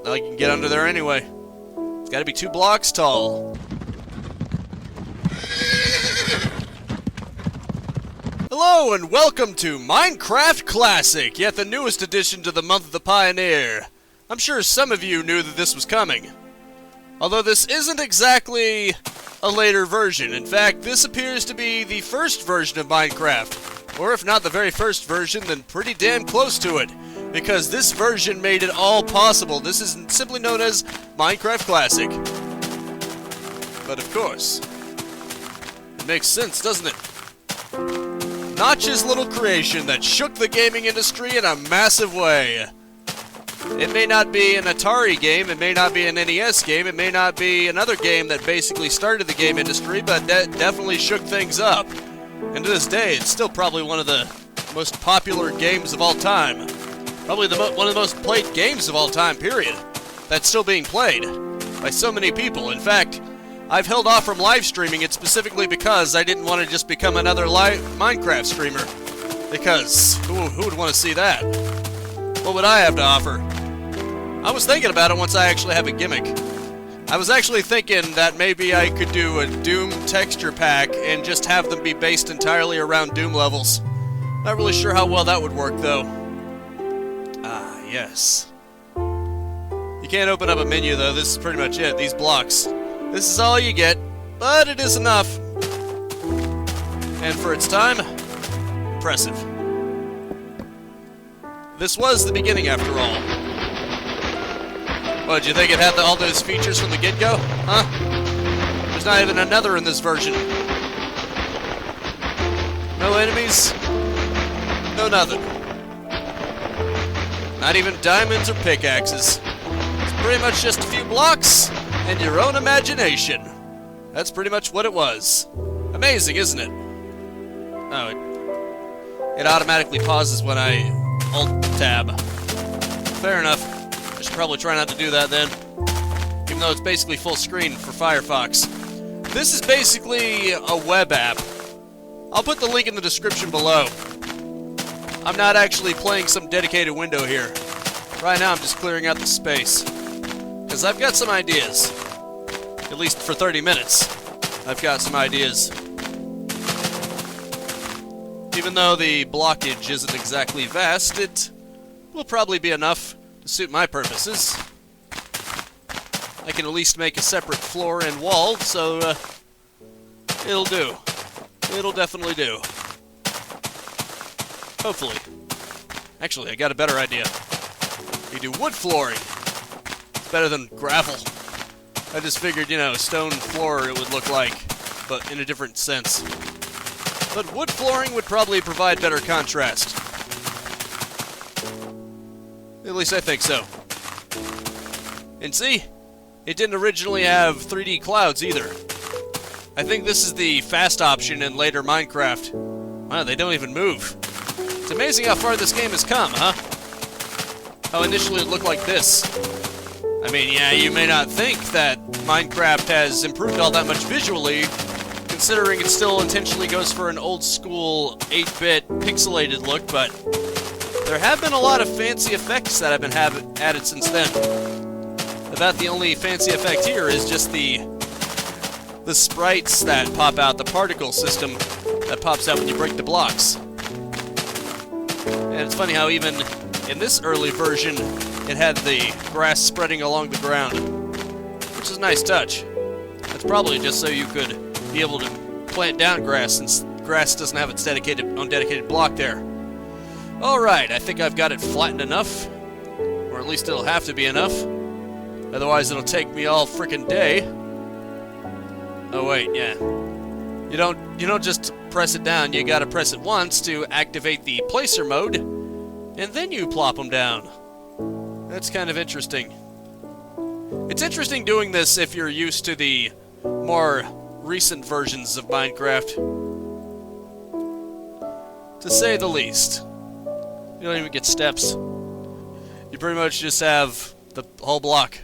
Now you can get under there anyway. It's gotta be 2 blocks tall. Hello and welcome to Minecraft Classic, yet the newest addition to the month of the Pioneer. I'm sure some of you knew that this was coming. Although this isn't exactly a later version. In fact, this appears to be the first version of Minecraft. Or if not the very first version, then pretty damn close to it. Because this version made it all possible. This is simply known as Minecraft Classic. But of course, it makes sense, doesn't it? Notch's little creation that shook the gaming industry in a massive way. It may not be an Atari game, it may not be an NES game, it may not be another game that basically started the game industry, but that definitely shook things up. And to this day, it's still probably one of the most popular games of all time. Probably one of the most played games of all time, period. That's still being played by so many people. In fact, I've held off from live streaming it specifically because I didn't want to just become another live Minecraft streamer. Because, who would want to see that? What would I have to offer? I was thinking about it once I actually have a gimmick. I was actually thinking that maybe I could do a Doom texture pack and just have them be based entirely around Doom levels. Not really sure how well that would work, though. Ah, yes. You can't open up a menu, though. This is pretty much it. These blocks. This is all you get, but it is enough. And for its time, impressive. This was the beginning, after all. What, did you think it had all those features from the get-go? Huh? There's not even another in this version. No enemies. No nothing. Not even diamonds or pickaxes. It's pretty much just a few blocks and your own imagination. That's pretty much what it was. Amazing, isn't it? Oh, it automatically pauses when I Alt-tab. Fair enough. I should probably try not to do that then. Even though it's basically full screen for Firefox. This is basically a web app. I'll put the link in the description below. I'm not actually playing some dedicated window here. Right now I'm just clearing out the space. Because I've got some ideas. At least for 30 minutes. I've got some ideas. Even though the blockage isn't exactly vast, it will probably be enough to suit my purposes. I can at least make a separate floor and wall, so it'll do. It'll definitely do. Hopefully. Actually, I got a better idea. We do wood flooring. It's better than gravel. I just figured, you know, stone floor it would look like, but in a different sense. But wood flooring would probably provide better contrast. At least I think so. And see? It didn't originally have 3D clouds either. I think this is the fast option in later Minecraft. Wow, they don't even move. It's amazing how far this game has come, huh? How initially it looked like this. I mean, yeah, you may not think that Minecraft has improved all that much visually, considering it still intentionally goes for an old-school 8-bit pixelated look, but there have been a lot of fancy effects that have been added since then. About the only fancy effect here is just the sprites that pop out, the particle system that pops out when you break the blocks. And it's funny how even in this early version, it had the grass spreading along the ground, which is a nice touch. That's probably just so you could be able to plant down grass, since grass doesn't have its dedicated block there. Alright, I think I've got it flattened enough. Or at least it'll have to be enough. Otherwise it'll take me all frickin' day. Oh wait, yeah. You don't just press it down, you gotta press it once to activate the placer mode, and then you plop them down. That's kind of interesting. It's interesting doing this if you're used to the more recent versions of Minecraft. To say the least. You don't even get steps. You pretty much just have the whole block.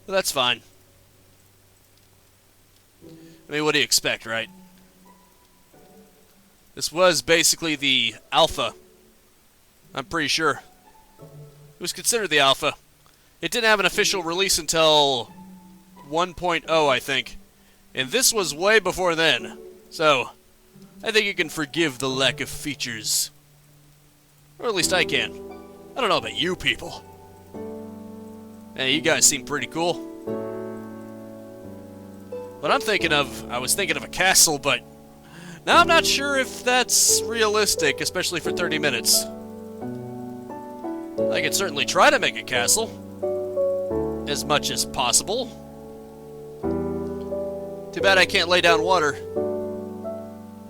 But that's fine. I mean, what do you expect, right? This was basically the alpha. I'm pretty sure. It was considered the alpha. It didn't have an official release until 1.0, I think. And this was way before then. So, I think you can forgive the lack of features. Or at least I can. I don't know about you people. Hey, you guys seem pretty cool. What I'm thinking of, I was thinking of a castle, but now I'm not sure if that's realistic, especially for 30 minutes. I could certainly try to make a castle. As much as possible. Too bad I can't lay down water.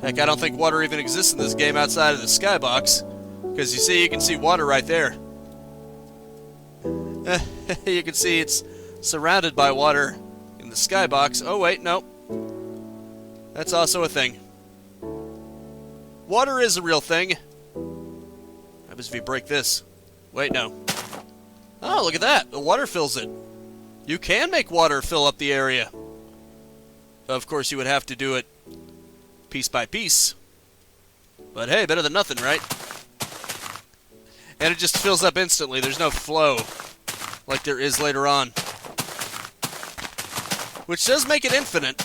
Heck, I don't think water even exists in this game outside of the skybox. Because you see, you can see water right there. You can see it's surrounded by water in the skybox. Oh wait, no. That's also a thing. Water is a real thing. What happens if you break this? Wait, no. Oh, look at that. The water fills it. You can make water fill up the area. Of course, you would have to do it piece by piece. But hey, better than nothing, right? And it just fills up instantly. There's no flow like there is later on. Which does make it infinite.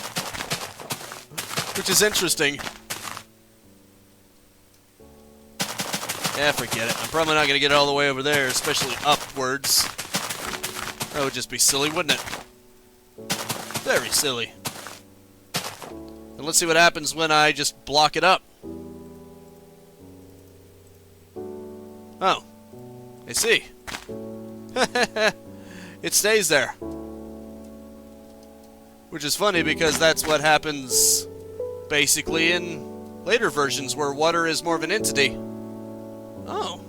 Which is interesting. Yeah, forget it. I'm probably not going to get all the way over there, especially upwards. That would just be silly, wouldn't it? Very silly. And let's see what happens when I just block it up. Oh. I see. It stays there. Which is funny because that's what happens basically in later versions where water is more of an entity. Oh.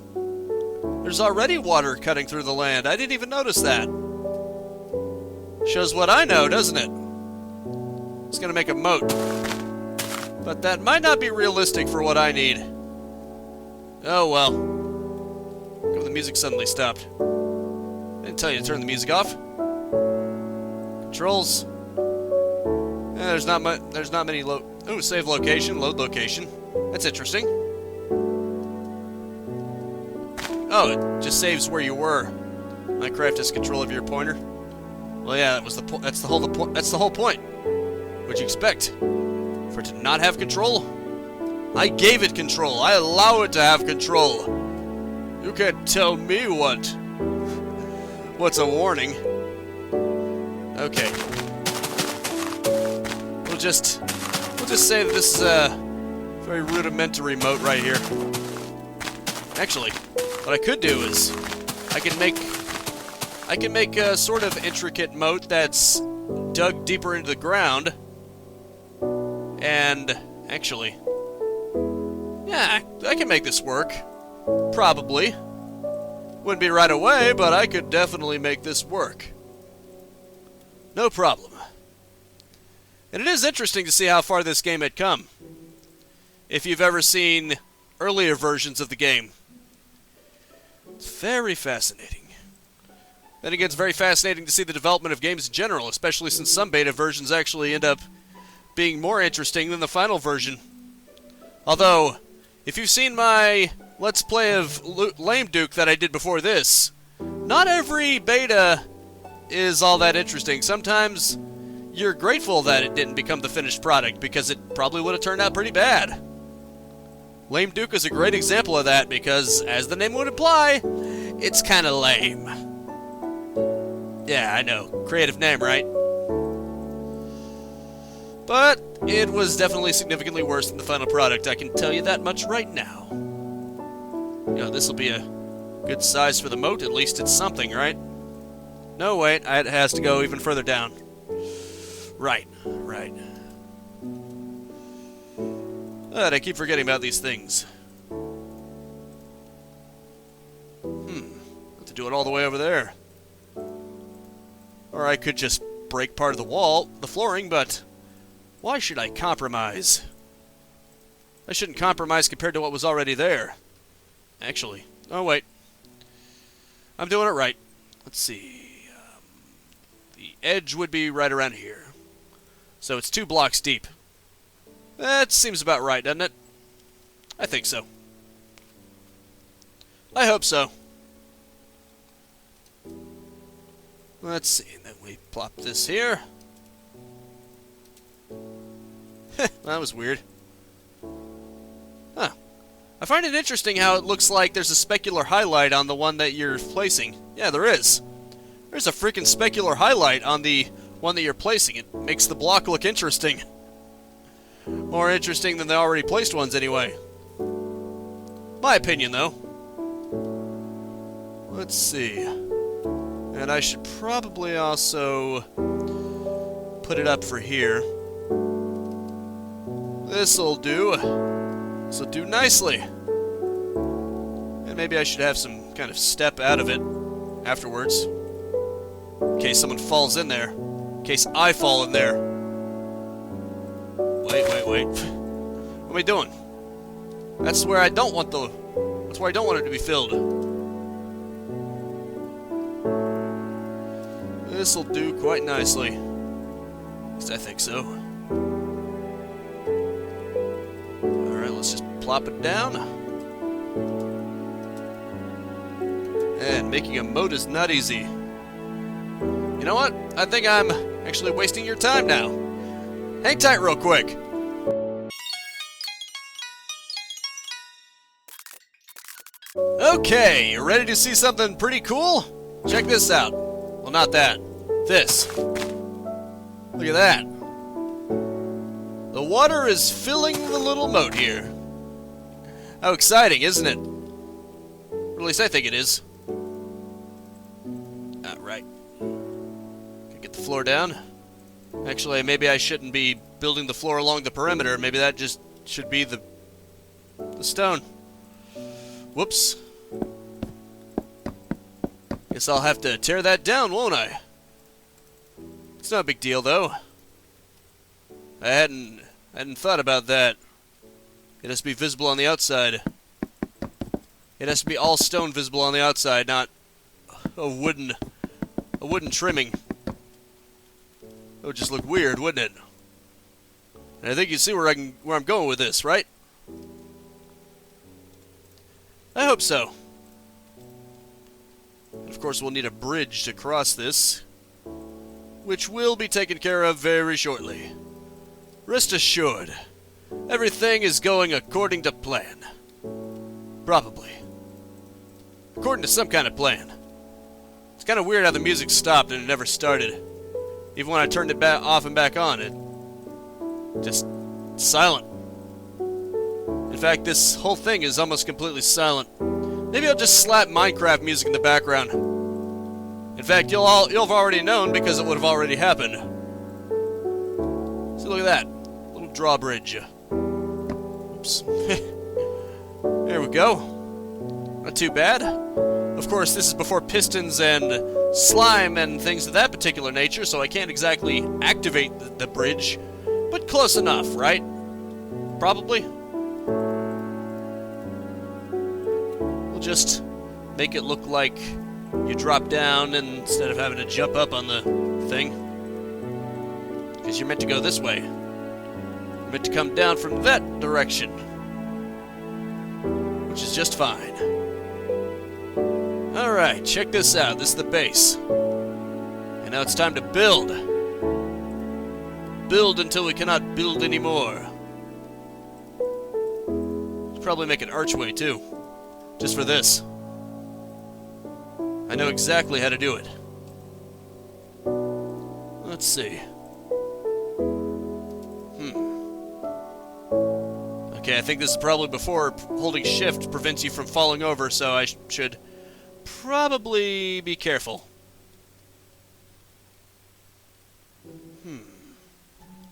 There's already water cutting through the land. I didn't even notice that. Shows what I know, doesn't it? It's gonna make a moat. But that might not be realistic for what I need. Oh well. How come the music suddenly stopped? I didn't tell you to turn the music off. Controls. There's not many ooh, save location, load location. That's interesting. Oh, it just saves where you were. Minecraft has control of your pointer. Well, yeah, that was that's the whole point. What'd you expect? For it to not have control? I gave it control. I allow it to have control. You can't tell me what's a warning. Okay. We'll just say that this is a very rudimentary moat right here. Actually, what I could do is I can make a sort of intricate moat that's dug deeper into the ground. And actually, yeah, I can make this work. Probably. Wouldn't be right away, but I could definitely make this work. No problem. And it is interesting to see how far this game had come. If you've ever seen earlier versions of the game. It's very fascinating. Then again, it's very fascinating to see the development of games in general, especially since some beta versions actually end up being more interesting than the final version. Although, if you've seen my Let's Play of Lame Duke that I did before this, not every beta is all that interesting. Sometimes you're grateful that it didn't become the finished product, because it probably would have turned out pretty bad. Lame Duke is a great example of that, because, as the name would imply, it's kinda lame. Yeah, I know. Creative name, right? But it was definitely significantly worse than the final product, I can tell you that much right now. You know, this will be a good size for the moat, at least it's something, right? No, wait, it has to go even further down. Right. But I keep forgetting about these things. Have to do it all the way over there. Or I could just break part of the flooring, but why should I compromise? I shouldn't compromise compared to what was already there. Actually. Oh, wait. I'm doing it right. Let's see. The edge would be right around here. So it's 2 blocks deep. That seems about right, doesn't it? I think so. I hope so. Let's see, and then we plop this here. That was weird. Huh. I find it interesting how it looks like there's a specular highlight on the one that you're placing. Yeah, there is. There's a freaking specular highlight on the one that you're placing. It makes the block look interesting. More interesting than the already placed ones anyway. My opinion, though. Let's see. And I should probably also put it up for here. This'll do. This'll do nicely. And maybe I should have some kind of step out of it afterwards. In case someone falls in there. In case I fall in there. Wait. What am I doing? That's where I don't want the... That's where I don't want it to be filled. This'll do quite nicely. At least I think so. Alright, let's just plop it down. And making a moat is not easy. You know what? I think I'm actually wasting your time now. Hang tight real quick. Okay, you ready to see something pretty cool? Check this out. Well, not that. This. Look at that. The water is filling the little moat here. How exciting, isn't it? Or at least I think it is. Right. Can get the floor down. Actually, maybe I shouldn't be building the floor along the perimeter. Maybe that just should be the stone. Whoops. Guess I'll have to tear that down, won't I? It's not a big deal, though. I hadn't thought about that. It has to be visible on the outside. It has to be all stone visible on the outside, not a wooden trimming. It would just look weird, wouldn't it? And I think you see where I'm going with this, right? I hope so. And of course, we'll need a bridge to cross this, which will be taken care of very shortly. Rest assured, everything is going according to plan. Probably. According to some kind of plan. It's kind of weird how the music stopped and it never started. Even when I turned it back off and back on, it just silent. In fact, this whole thing is almost completely silent. Maybe I'll just slap Minecraft music in the background. In fact, you'll have already known because it would have already happened. See, look at that. Little drawbridge. Oops. There we go. Not too bad. Of course, this is before pistons and slime and things of that particular nature, so I can't exactly activate the bridge. But close enough, right? Probably. We'll just make it look like you drop down instead of having to jump up on the thing. Because you're meant to go this way. You're meant to come down from that direction. Which is just fine. Alright, check this out. This is the base. And now it's time to build. Build until we cannot build anymore. Should probably make an archway too. Just for this. I know exactly how to do it. Let's see. Okay, I think this is probably before holding shift prevents you from falling over, so I should probably be careful.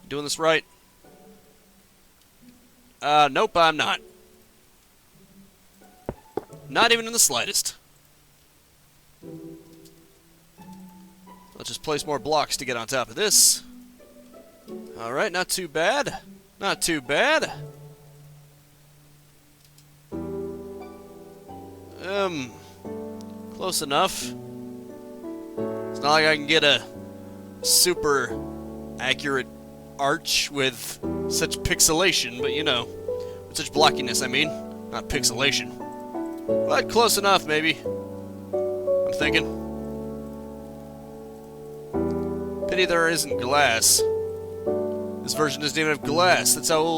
Doing this right? Nope, I'm not. Not even in the slightest. Let's just place more blocks to get on top of this. Alright, not too bad. Not too bad. Close enough. It's not like I can get a super accurate arch with such pixelation, but you know, with such blockiness, I mean, not pixelation. But close enough, maybe. I'm thinking. Pity there isn't glass. This version doesn't even have glass. That's how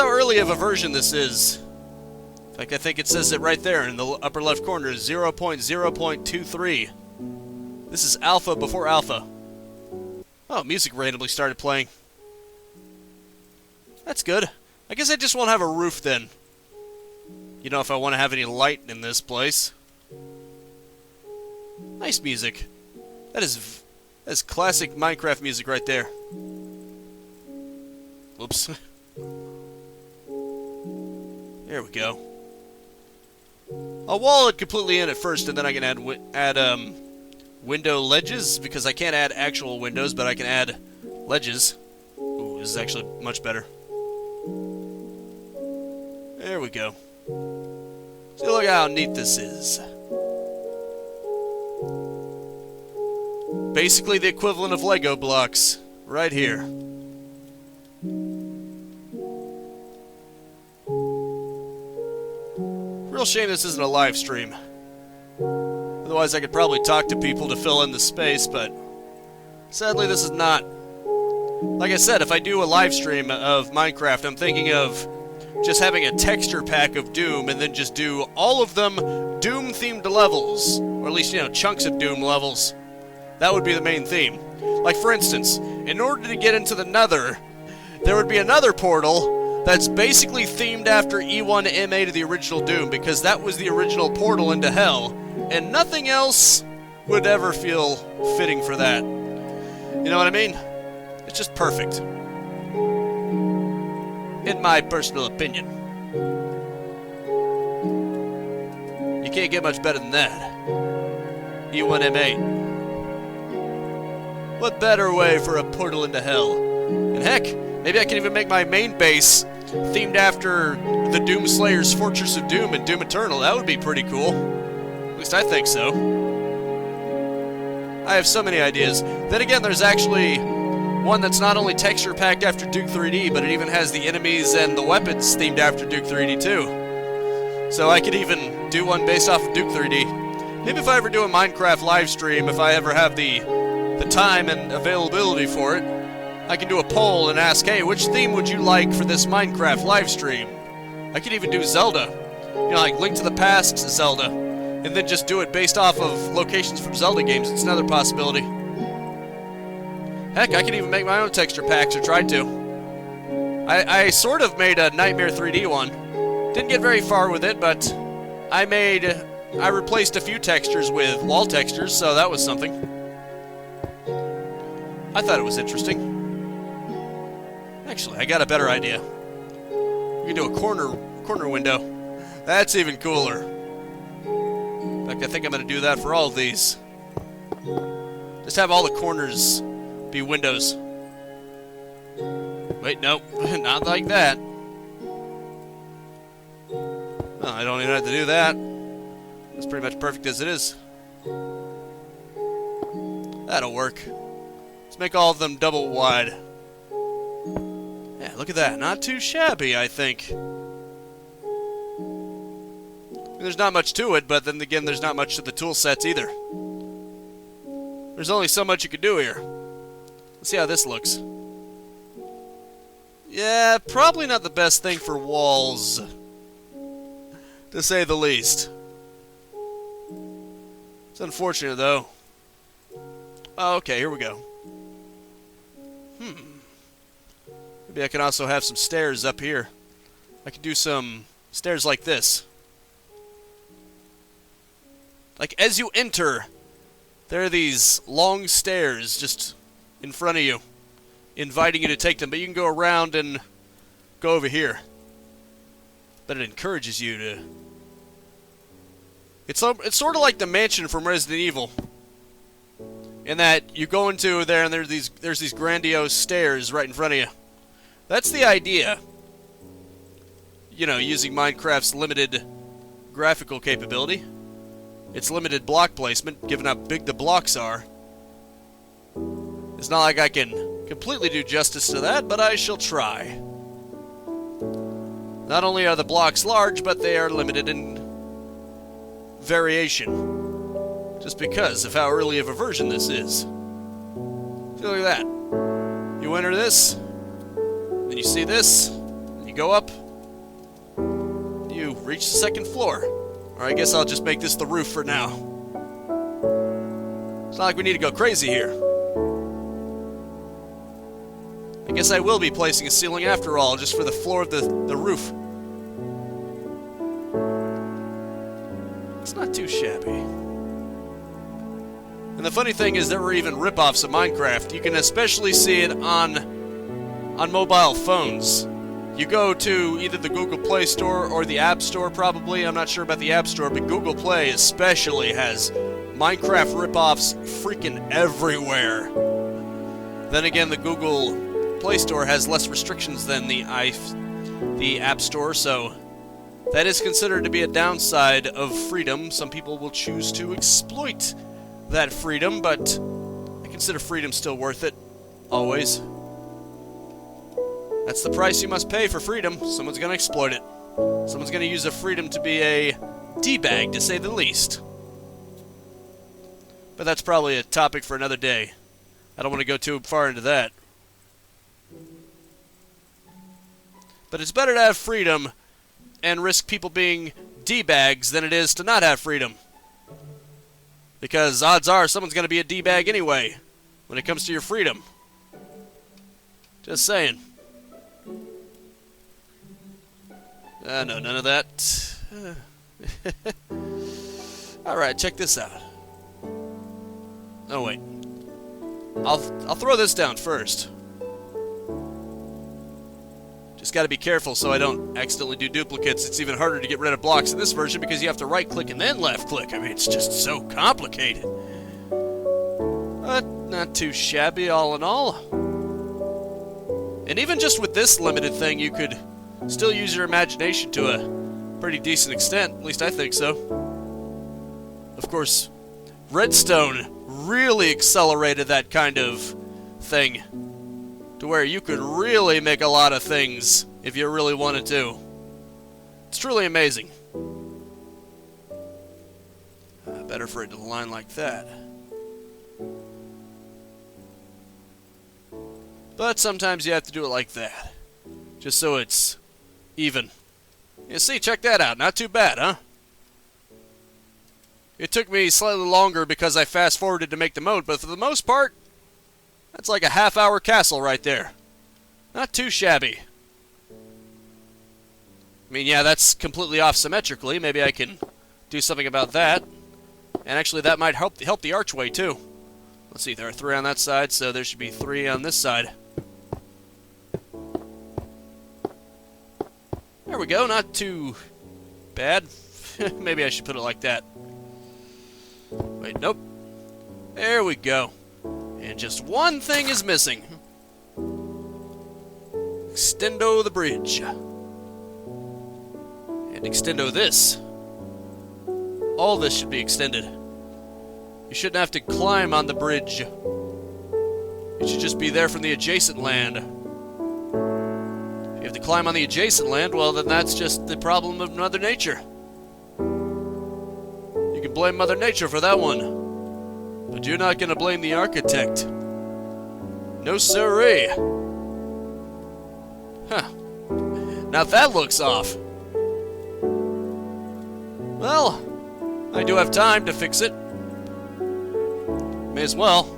early of a version this is. In fact, I think it says it right there in the upper left corner, 0.0.23. This is alpha before alpha. Oh, music randomly started playing. That's good. I guess I just won't have a roof then. You know, if I want to have any light in this place. Nice music. That is classic Minecraft music right there. Whoops. There we go. I'll wall it completely in at first, and then I can add window ledges, because I can't add actual windows, but I can add ledges. Ooh, this is actually much better. There we go. See, look how neat this is. Basically the equivalent of Lego blocks, right here. Real shame this isn't a live stream. Otherwise I could probably talk to people to fill in the space, but sadly this is not. Like I said, if I do a live stream of Minecraft, I'm thinking of just having a texture pack of Doom and then just do all of them Doom-themed levels. Or at least, you know, chunks of Doom levels. That would be the main theme. Like, for instance, in order to get into the Nether, there would be another portal that's basically themed after E1 MA to the original Doom, because that was the original portal into Hell, and nothing else would ever feel fitting for that. You know what I mean? It's just perfect. In my personal opinion. You can't get much better than that. E1 M8. What better way for a portal into Hell? And heck, maybe I can even make my main base themed after the Doom Slayer's Fortress of Doom and Doom Eternal. That would be pretty cool. At least I think so. I have so many ideas. Then again, there's actually one that's not only texture packed after Duke 3D, but it even has the enemies and the weapons themed after Duke 3D too. So I could even do one based off of Duke 3D. Maybe if I ever do a Minecraft live stream, if I ever have the time and availability for it, I can do a poll and ask, hey, which theme would you like for this Minecraft live stream? I could even do Zelda. You know, like Link to the Past Zelda. And then just do it based off of locations from Zelda games. It's another possibility. Heck, I could even make my own texture packs, or tried to. I sort of made a Nightmare 3D one. Didn't get very far with it, but I replaced a few textures with wall textures, so that was something. I thought it was interesting. Actually, I got a better idea. We can do a corner window. That's even cooler. In fact, I think I'm going to do that for all of these. Just have all the corners be windows. Wait, nope. Not like that. Well, I don't even have to do that. It's pretty much perfect as it is. That'll work. Let's make all of them double wide. Yeah, look at that. Not too shabby, I think. There's not much to it, but then again, there's not much to the tool sets either. There's only so much you can do here. Let's see how this looks. Yeah, probably not the best thing for walls, to say the least. It's unfortunate, though. Oh, okay, here we go. Maybe I can also have some stairs up here. I can do some stairs like this. Like, as you enter, there are these long stairs just in front of you, inviting you to take them, but you can go around and go over here. But it encourages you to... It's sort of like the mansion from Resident Evil, in that you go into there and there's these grandiose stairs right in front of you. That's the idea. You know, using Minecraft's limited graphical capability, its limited block placement, given how big the blocks are. It's not like I can completely do justice to that, but I shall try. Not only are the blocks large, but they are limited in variation. Just just because of how early of a version this is. So look at that. You enter this, then you see this, and you go up, you reach the second floor. Or I guess I'll just make this the roof for now. It's not like we need to go crazy here. I guess I will be placing a ceiling after all, just for the floor of the roof. It's not too shabby. And the funny thing is there were even rip-offs of Minecraft. You can especially see it on mobile phones. You go to either the Google Play Store or the App Store, probably. I'm not sure about the App Store, but Google Play especially has Minecraft rip-offs freaking everywhere. Then again, the Google Play Store has less restrictions than the App Store, so that is considered to be a downside of freedom. Some people will choose to exploit that freedom, but I consider freedom still worth it. Always. That's the price you must pay for freedom. Someone's going to exploit it. Someone's going to use a freedom to be a D-bag, to say the least. But that's probably a topic for another day. I don't want to go too far into that. But it's better to have freedom and risk people being D-bags than it is to not have freedom. Because odds are someone's going to be a D-bag anyway when it comes to your freedom. Just saying. No, none of that. Alright, check this out. Oh, wait. I'll throw this down first. Just gotta be careful so I don't accidentally do duplicates. It's even harder to get rid of blocks in this version because you have to right-click and then left-click. I mean, it's just so complicated. But not too shabby all in all. And even just with this limited thing, you could still use your imagination to a pretty decent extent. At least I think so. Of course, Redstone really accelerated that kind of thing to where you could really make a lot of things if you really wanted to. It's truly amazing. Better for it to line like that. But sometimes you have to do it like that, just so it's even. You see, check that out. Not too bad, huh? It took me slightly longer because I fast-forwarded to make the moat, but for the most part, that's like a half-hour castle right there. Not too shabby. I mean, yeah, that's completely off symmetrically. Maybe I can do something about that. And actually, that might help the archway, too. Let's see, there are 3 on that side, so there should be 3 on this side. There we go, not too bad. Maybe I should put it like that. Wait, nope. There we go. And just one thing is missing. Extendo the bridge. And extendo this. All this should be extended. You shouldn't have to climb on the bridge. It should just be there from the adjacent land. If you have to climb on the adjacent land, well, then that's just the problem of Mother Nature. You can blame Mother Nature for that one. But you're not going to blame the architect. No siree. Huh. Now that looks off. Well, I do have time to fix it. May as well.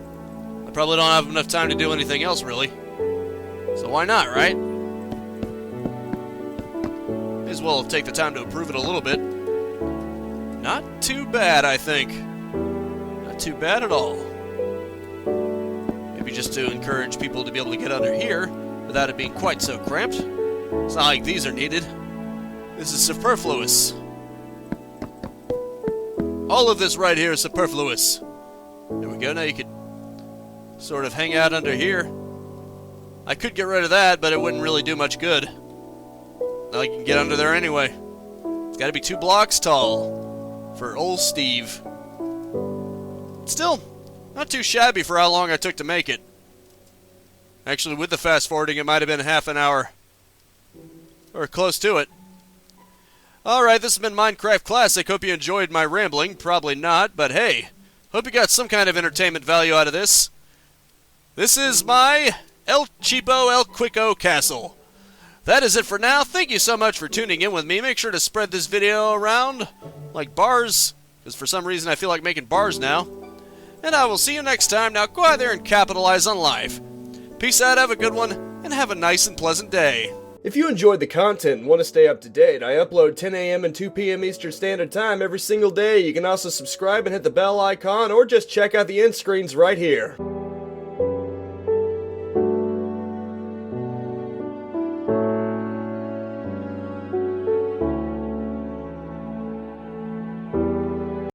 I probably don't have enough time to do anything else, really. So why not, right? May as well take the time to improve it a little bit. Not too bad, I think. Not too bad at all. Maybe just to encourage people to be able to get under here without it being quite so cramped. It's not like these are needed. This is superfluous. All of this right here is superfluous. There we go, now you could sort of hang out under here. I could get rid of that, but it wouldn't really do much good. Now you can get under there anyway. It's gotta be 2 blocks tall for old Steve. Still, not too shabby for how long I took to make it. Actually, with the fast forwarding, it might have been half an hour. Or close to it. Alright, this has been Minecraft Classic. Hope you enjoyed my rambling. Probably not, but hey, Hope you got some kind of entertainment value out of this. This is my El Cheapo El Quico Castle. That is it for now. Thank you so much for tuning in with me. Make sure to spread this video around like bars, because for some reason I feel like making bars now. And I will see you next time. Now go out there and capitalize on life. Peace out, have a good one, and have a nice and pleasant day. If you enjoyed the content and want to stay up to date, I upload 10 a.m. and 2 p.m. Eastern Standard Time every single day. You can also subscribe and hit the bell icon, or just check out the end screens right here.